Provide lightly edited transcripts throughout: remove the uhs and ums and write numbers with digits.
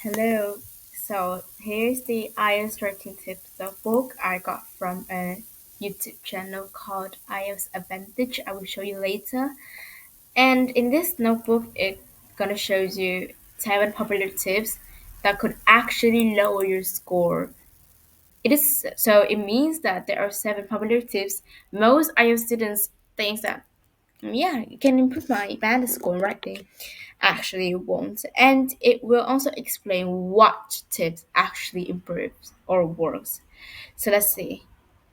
Hello. So here's the IELTS Writing Tips book I got from a YouTube channel called IELTS Advantage. I will show you later. And in this notebook, it gonna shows you 7 popular tips that could actually lower your score. It means that there are 7 popular tips. Most IELTS students think that yeah, it can improve my band score in writing. Actually, it won't. And it will also explain what tips actually improves or works. So let's see.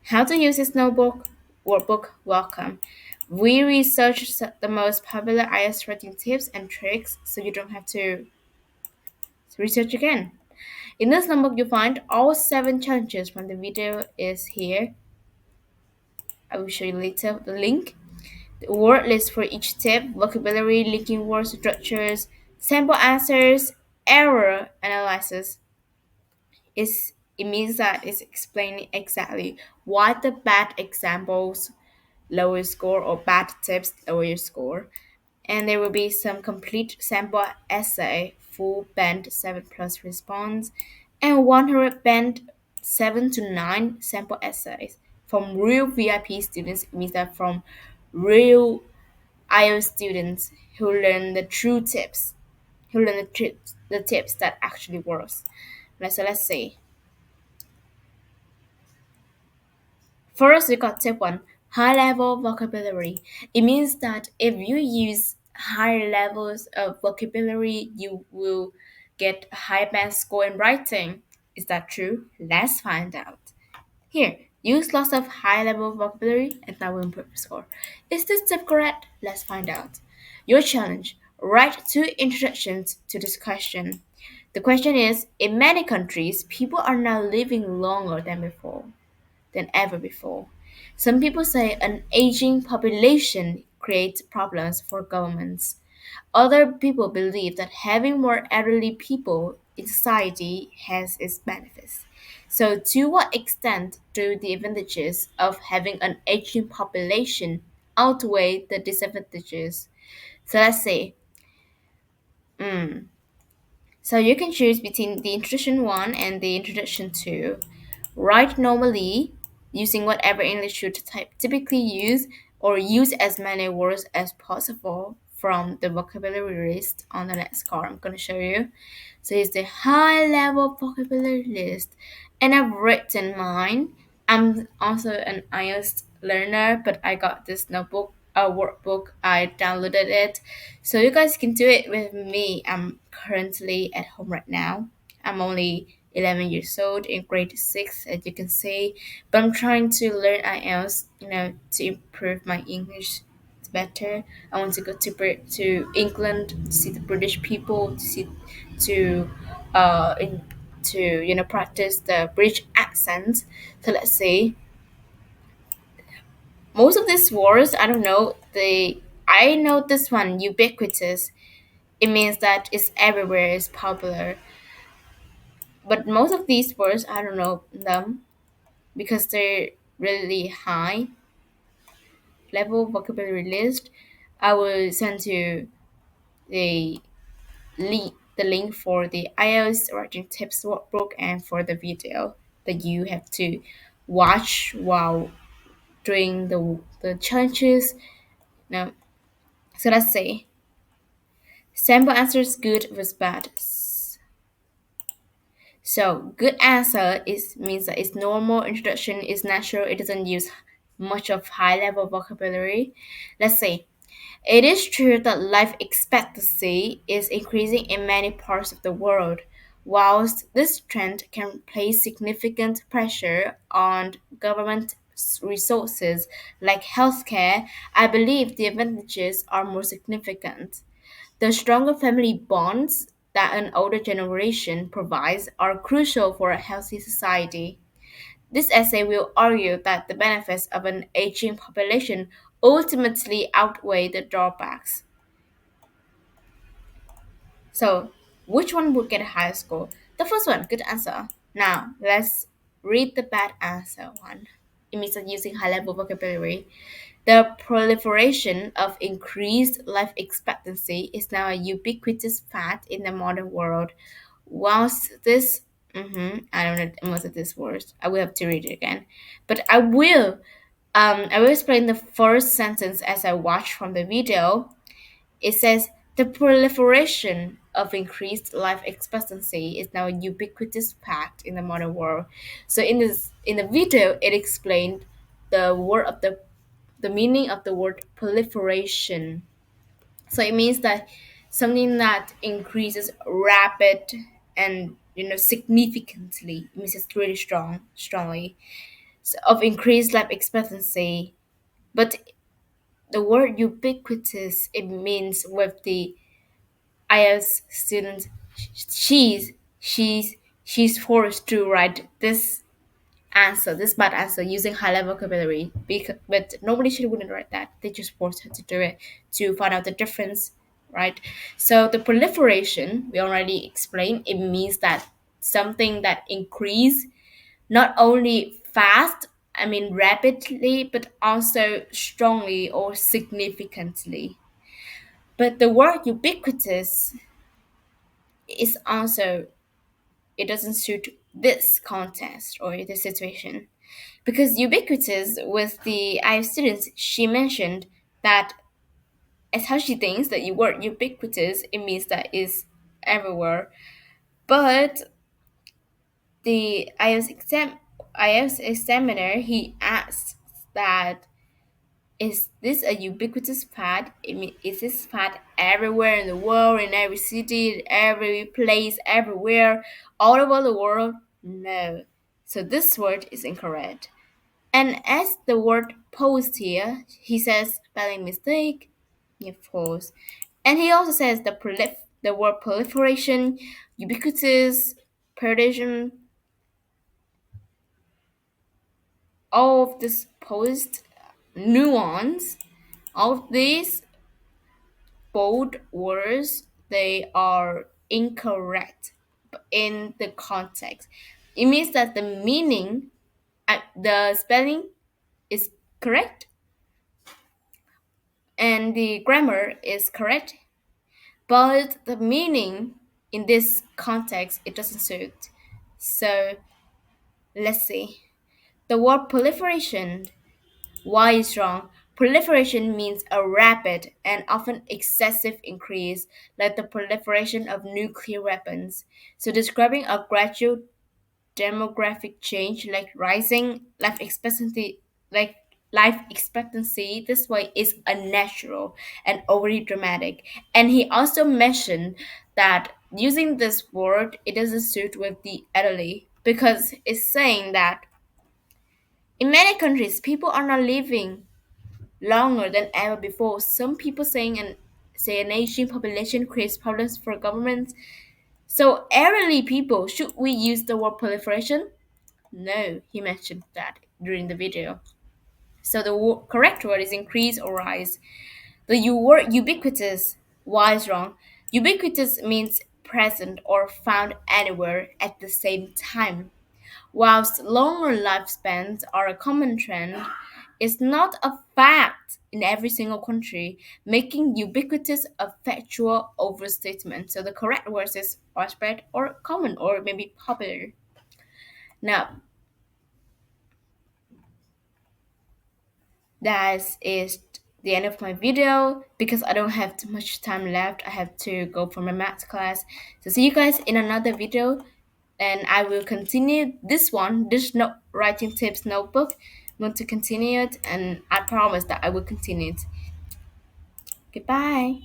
How to use this notebook workbook. Welcome. We researched the most popular IELTS writing tips and tricks so you don't have to research again. In this notebook, you'll find all 7 challenges from the video is here. I will show you later the link. Word list for each tip, vocabulary, linking word structures, sample answers, error analysis. It means that it's explaining exactly why the bad examples lower your score or bad tips lower your score. And there will be some complete sample essay, full band 7 plus response, and 100 band 7 to 9 sample essays from real VIP students. It means that from real IELTS students who learn the true tips, who learn the tips that actually works. Let's see. First, we got tip one, high level vocabulary. It means that if you use higher levels of vocabulary, you will get a high band score in writing. Is that true? Let's find out. Here, use lots of high level vocabulary and that will improve your score. Is this tip correct? Let's find out. Your challenge, write 2 introductions to this question. The question is, in many countries, people are now living longer than ever before. Some people say an aging population creates problems for governments. Other people believe that having more elderly people in society has its benefits. So, to what extent do the advantages of having an aging population outweigh the disadvantages? So, let's say, so you can choose between the introduction 1 and the introduction 2. Write normally using whatever English you typically use or use as many words as possible from the vocabulary list on the next card I'm going to show you. So it's the high level vocabulary list and I've written mine. I'm also an IELTS learner, but I got this notebook, a workbook. I downloaded it, so you guys can do it with me. I'm currently at home right now. I'm only 11 years old in grade 6, as you can see, but I'm trying to learn IELTS, to improve my English better. I want to go to England to see the British people, to in to practice the British accent. So let's see. Most of these words, I don't know. I know this one, ubiquitous. It means that it's everywhere, it's popular. But most of these words, I don't know them because they're really high level vocabulary list. I will send you the link for the IELTS Writing Tips Workbook and for the video that you have to watch while doing the challenges. Now, so let's say sample answers good with bad. So good answer is means that it's normal introduction, is natural, it doesn't use much of high level vocabulary. Let's say it is true that life expectancy is increasing in many parts of the world. Whilst this trend can place significant pressure on government resources like healthcare, I believe the advantages are more significant. The stronger family bonds that an older generation provides are crucial for a healthy society. This essay will argue that the benefits of an aging population ultimately outweigh the drawbacks. So, which one would get a higher score? The first one, good answer. Now, let's read the bad answer one. It means that using high level vocabulary. The proliferation of increased life expectancy is now a ubiquitous fact in the modern world. Whilst this, I don't know most of these words. I will have to read it again, but I will explain the first sentence as I watch from the video. It says the proliferation of increased life expectancy is now a ubiquitous fact in the modern world. So in the video, it explained the meaning of the word proliferation. So it means that something that increases rapid and significantly. It means it's really strongly. So of increased life expectancy. But the word ubiquitous, it means with the IELTS student, she's she's she's forced to write this bad answer using high level vocabulary. But nobody should wouldn't write that. They just forced her to do it to find out the difference, right? So the proliferation we already explained. It means that something that increase not only fast, I mean rapidly, but also strongly or significantly. But the word ubiquitous is also, it doesn't suit this context or this situation. Because ubiquitous with the IELTS students, she mentioned that as how she thinks that you word ubiquitous, it means that is everywhere. But the IELTS examiner, he asked that is this a ubiquitous fad? I mean, is this fad everywhere in the world, in every city, in every place, everywhere, all over the world? No. So this word is incorrect. And as the word posed here, he says spelling mistake, of course. And he also says the word proliferation, ubiquitous, perdition, all of this posed nuance, all of these bold words, they are incorrect in the context. It means that the meaning, the spelling is correct and the grammar is correct, but the meaning in this context it doesn't suit. So let's see. The word proliferation, why is wrong? Proliferation means a rapid and often excessive increase, like the proliferation of nuclear weapons. So describing a gradual demographic change like rising life expectancy this way is unnatural and overly dramatic. And he also mentioned that using this word it doesn't suit with the elderly because it's saying that in many countries people are not living longer than ever before. Some people say an aging population creates problems for governments. So elderly people, should we use the word proliferation? No, he mentioned that during the video. So the correct word is increase or rise. The word ubiquitous, why is wrong? Ubiquitous means present or found anywhere at the same time. Whilst longer lifespans are a common trend, it's not a fact in every single country, making ubiquitous a factual overstatement. So the correct word is widespread or common or maybe popular. Now, that is the end of my video because I don't have too much time left. I have to go for my math class. So see you guys in another video and I will continue this note writing tips notebook. I'm going to continue it and I promise that I will continue it. Goodbye.